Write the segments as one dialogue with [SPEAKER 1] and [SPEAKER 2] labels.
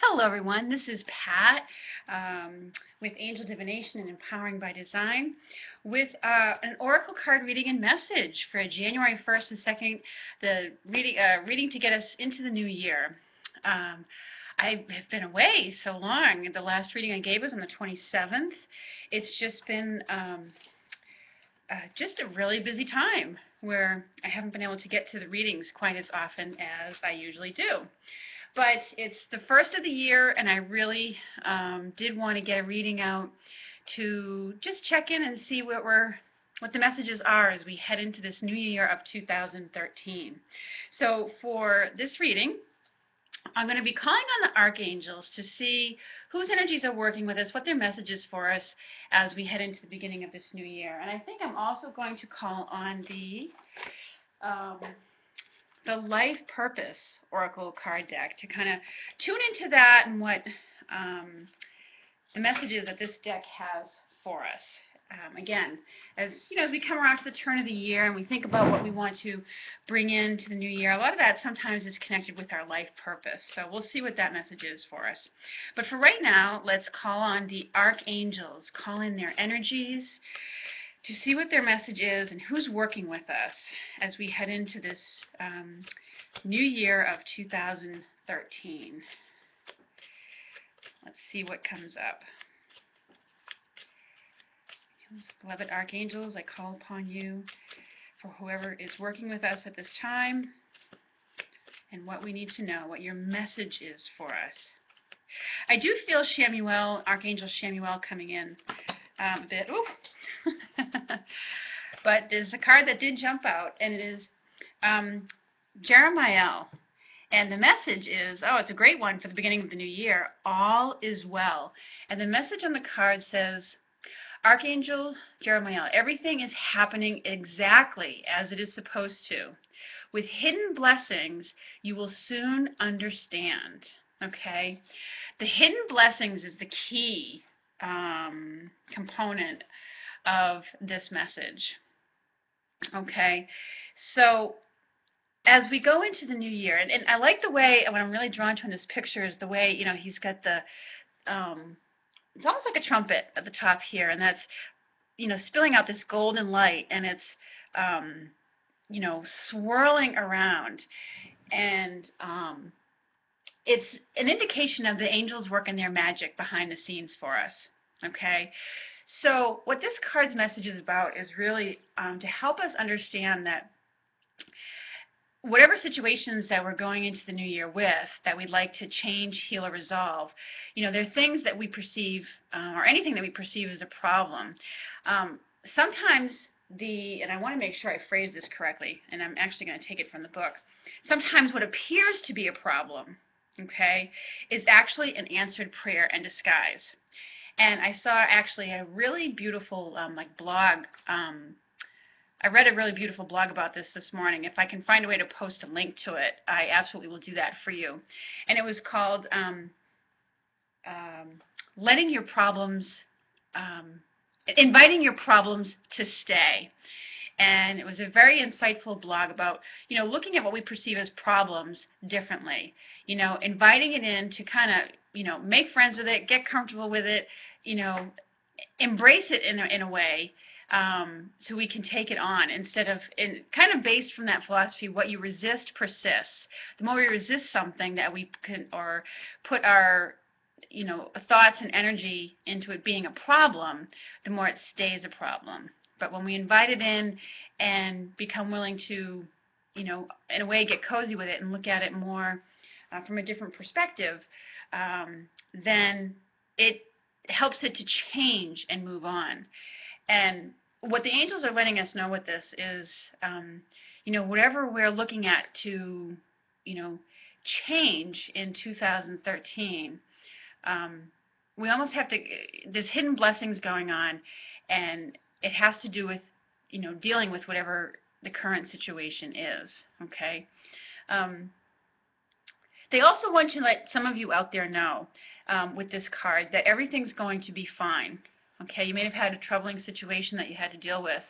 [SPEAKER 1] Hello everyone, this is Pat with Angel Divination and Empowering by Design with an Oracle card reading and message for January 1st and 2nd, the reading to get us into the new year. I have been away so long. The last reading I gave was on the 27th. It's just been just a really busy time where I haven't been able to get to the readings quite as often as I usually do. But it's the first of the year, and I really did want to get a reading out to just check in and see what the messages are as we head into this new year of 2013. So for this reading, I'm going to be calling on the Archangels to see whose energies are working with us, what their message is for us as we head into the beginning of this new year. And I think I'm also going to call on the Life Purpose Oracle card deck to kind of tune into that and what the messages that this deck has for us. Again, as you know, as we come around to the turn of the year and we think about what we want to bring into the new year, a lot of that sometimes is connected with our life purpose. So we'll see what that message is for us. But for right now, let's call on the Archangels, call in their energies to see what their message is and who's working with us as we head into this new year of 2013. Let's see what comes up. Beloved Archangels, I call upon you for whoever is working with us at this time and what we need to know, what your message is for us. I do feel Jeremiel, Archangel Jeremiel coming in a bit. Ooh. But there's a card that did jump out, and it is Jeremiel. And the message is, it's a great one for the beginning of the new year. All is well. And the message on the card says, Archangel Jeremiel, everything is happening exactly as it is supposed to. With hidden blessings, you will soon understand. Okay? The hidden blessings is the key component of this message. Okay? So as we go into the new year, and I like the way, what I'm really drawn to in this picture is the way, you know, he's got the it's almost like a trumpet at the top here, and that's, you know, spilling out this golden light, and it's, you know, swirling around, and it's an indication of the angels working their magic behind the scenes for us. Okay, so what this card's message is about is really to help us understand that whatever situations that we're going into the new year with, that we'd like to change, heal, or resolve, you know, there are things that we perceive, or anything that we perceive as a problem. Sometimes and I want to make sure I phrase this correctly, and I'm actually going to take it from the book. Sometimes what appears to be a problem, okay, is actually an answered prayer in disguise. And I saw actually a really beautiful blog. I read a really beautiful blog about this morning. If I can find a way to post a link to it, I absolutely will do that for you. And it was called Inviting Your Problems to Stay. And it was a very insightful blog about, you know, looking at what we perceive as problems differently. You know, inviting it in to kind of, you know, make friends with it, get comfortable with it, you know, embrace it in a way. So we can take it on instead of, kind of based from that philosophy, what you resist persists. The more we resist something that we can, or put our, you know, thoughts and energy into it being a problem, the more it stays a problem. But when we invite it in and become willing to, you know, in a way get cozy with it and look at it more from a different perspective, then it helps it to change and move on. And what the angels are letting us know with this is, you know, whatever we're looking at to, you know, change in 2013, we almost have to, there's hidden blessings going on, and it has to do with, you know, dealing with whatever the current situation is, okay? They also want to let some of you out there know with this card that everything's going to be fine. Okay, you may have had a troubling situation that you had to deal with,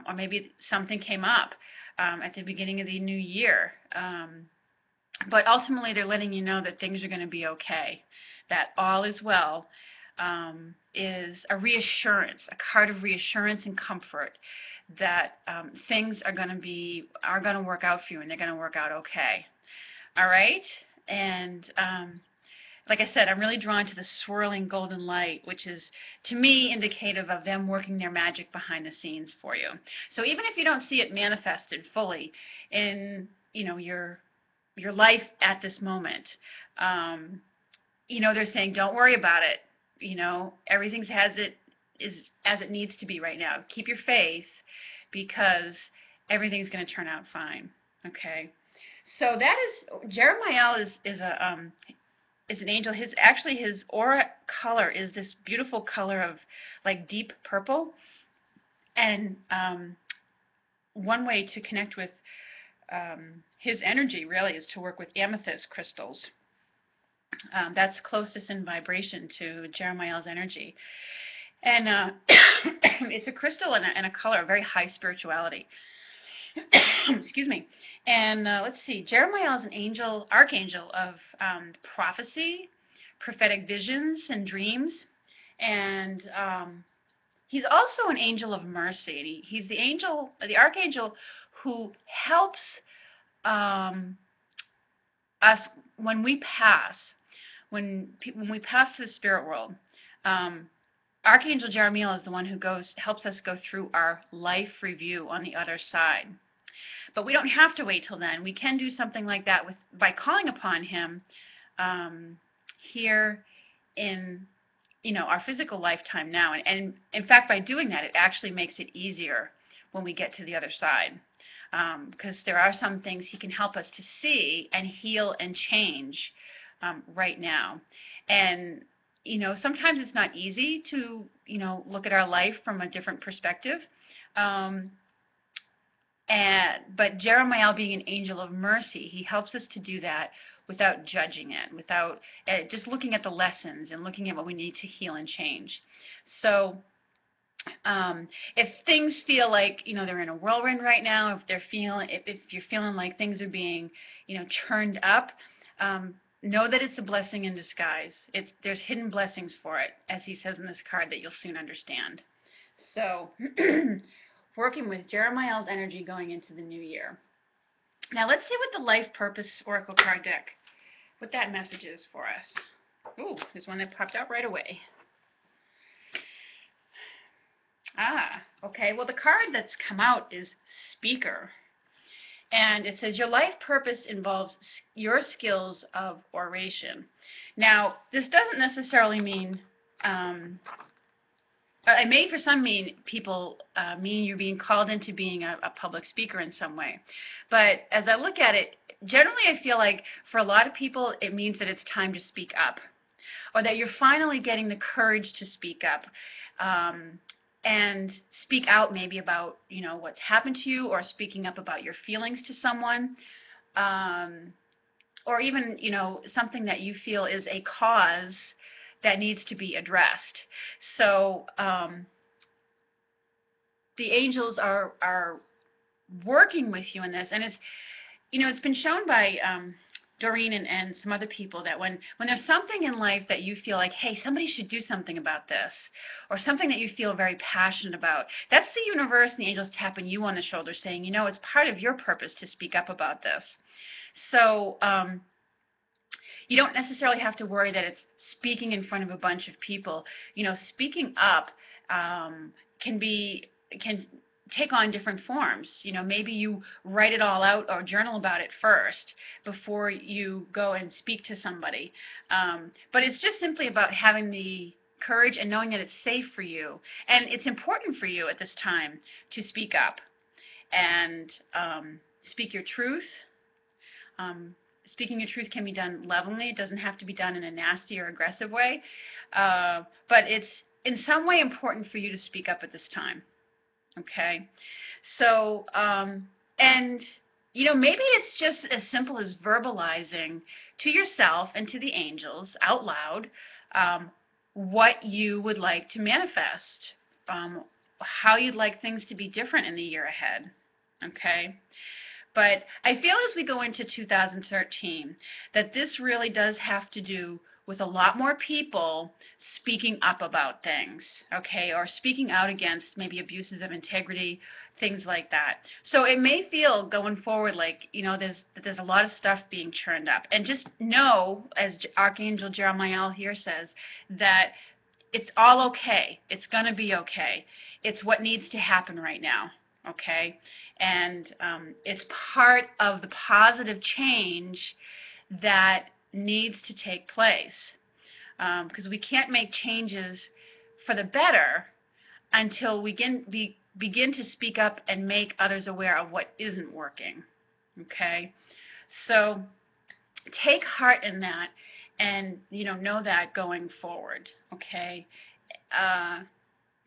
[SPEAKER 1] or maybe something came up at the beginning of the new year But ultimately, they're letting you know that things are going to be okay, that all is well. Is a reassurance, a card of reassurance and comfort that things are going to work out for you, and they're going to work out okay. All right, and like I said, I'm really drawn to the swirling golden light, which is, to me, indicative of them working their magic behind the scenes for you. So even if you don't see it manifested fully in, your life at this moment, they're saying, don't worry about it. Everything's as it needs to be right now. Keep your faith, because everything's going to turn out fine. Okay. So that is Jeremiel is an angel. His aura color is this beautiful color of like deep purple. And one way to connect with his energy really is to work with amethyst crystals. That's closest in vibration to Jeremiel's energy. And it's a crystal and a color of very high spirituality. Excuse me. And let's see, Jeremiel is an archangel of prophecy, prophetic visions, and dreams. And he's also an angel of mercy. He's the archangel who helps us when we pass, when we pass to the spirit world. Archangel Jeremiel is the one who helps us go through our life review on the other side. But we don't have to wait till then. We can do something like that by calling upon him here in our physical lifetime now. And in fact, by doing that, it actually makes it easier when we get to the other side, because there are some things he can help us to see and heal and change right now. And sometimes it's not easy to look at our life from a different perspective. But Jeremiel, being an angel of mercy, he helps us to do that without judging it, without just looking at the lessons and looking at what we need to heal and change. So if things feel like they're in a whirlwind right now, if you're feeling like things are being churned up, know that it's a blessing in disguise. There's hidden blessings for it, as he says in this card that you'll soon understand. So working with Jeremiel's energy going into the new year. Now let's see what the Life Purpose Oracle card deck, what that message is for us. Ooh, there's one that popped out right away. Okay. Well, the card that's come out is Speaker. And it says, your life purpose involves your skills of oration. Now, this doesn't necessarily mean, it may for some people mean you're being called into being a public speaker in some way. But as I look at it, generally I feel like for a lot of people it means that it's time to speak up, or that you're finally getting the courage to speak up. And speak out maybe about, what's happened to you, or speaking up about your feelings to someone, or even, something that you feel is a cause that needs to be addressed. So the angels are working with you in this, and it's been shown by Doreen and some other people that when there's something in life that you feel like, hey, somebody should do something about this, or something that you feel very passionate about, that's the universe and the angels tapping you on the shoulder saying, it's part of your purpose to speak up about this. So you don't necessarily have to worry that it's speaking in front of a bunch of people. Speaking up can take on different forms. Maybe you write it all out or journal about it first before you go and speak to somebody. But it's just simply about having the courage and knowing that it's safe for you. And it's important for you at this time to speak up and speak your truth. Speaking your truth can be done lovingly. It doesn't have to be done in a nasty or aggressive way. But it's in some way important for you to speak up at this time. Okay, so, and, maybe it's just as simple as verbalizing to yourself and to the angels out loud what you would like to manifest, how you'd like things to be different in the year ahead, okay? But I feel as we go into 2013 that this really does have to do with a lot more people speaking up about things, okay, or speaking out against maybe abuses of integrity, things like that. So it may feel going forward like, there's a lot of stuff being churned up. And just know, as Archangel Jeremiel here says, that it's all okay. It's going to be okay. It's what needs to happen right now, okay? And it's part of the positive change that needs to take place, because we can't make changes for the better until we begin to speak up and make others aware of what isn't working, okay? So take heart in that, and know that going forward, okay?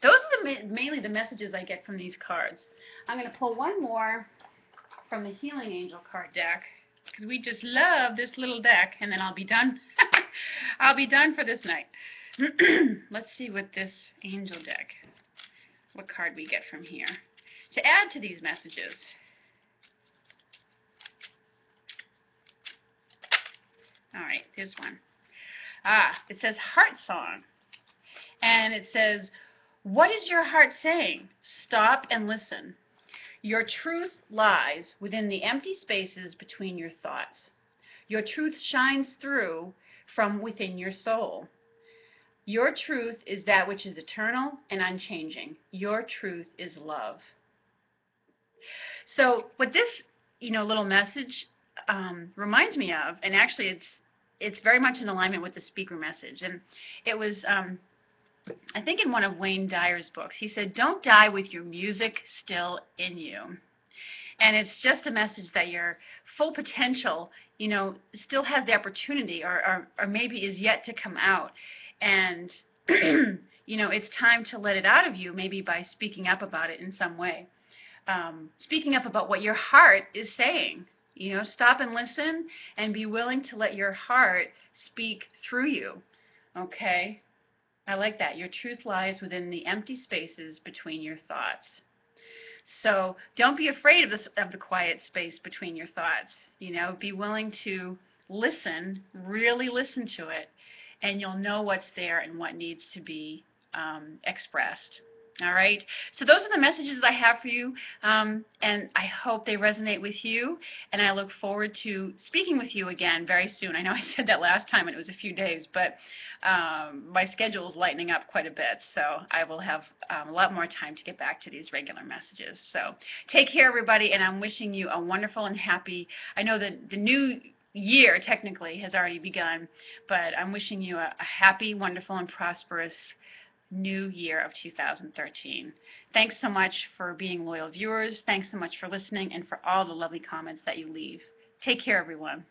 [SPEAKER 1] Those are mainly the messages I get from these cards. I'm going to pull one more from the Healing Angel card deck, because we just love this little deck, and then I'll be done. I'll be done for this night. Let's see what this angel deck, what card we get from here to add to these messages. All right, here's one. It says Heart Song. And it says, what is your heart saying? Stop and listen. Your truth lies within the empty spaces between your thoughts. Your truth shines through from within your soul. Your truth is that which is eternal and unchanging. Your truth is love. So what this, little message reminds me of, and actually it's very much in alignment with the speaker message. And it was, I think in one of Wayne Dyer's books, he said, don't die with your music still in you. And it's just a message that your full potential, still has the opportunity or maybe is yet to come out. And, it's time to let it out of you, maybe by speaking up about it in some way. Speaking up about what your heart is saying. Stop and listen and be willing to let your heart speak through you. Okay? I like that. Your truth lies within the empty spaces between your thoughts. So don't be afraid of the quiet space between your thoughts. Be willing to listen, really listen to it, and you'll know what's there and what needs to be expressed. All right? So those are the messages I have for you, and I hope they resonate with you, and I look forward to speaking with you again very soon. I know I said that last time and it was a few days, but my schedule is lightening up quite a bit, so I will have a lot more time to get back to these regular messages. So take care, everybody, and I'm wishing you a wonderful and happy, I know that the new year technically has already begun, but I'm wishing you a happy, wonderful, and prosperous new year of 2013. Thanks so much for being loyal viewers. Thanks so much for listening and for all the lovely comments that you leave. Take care, everyone.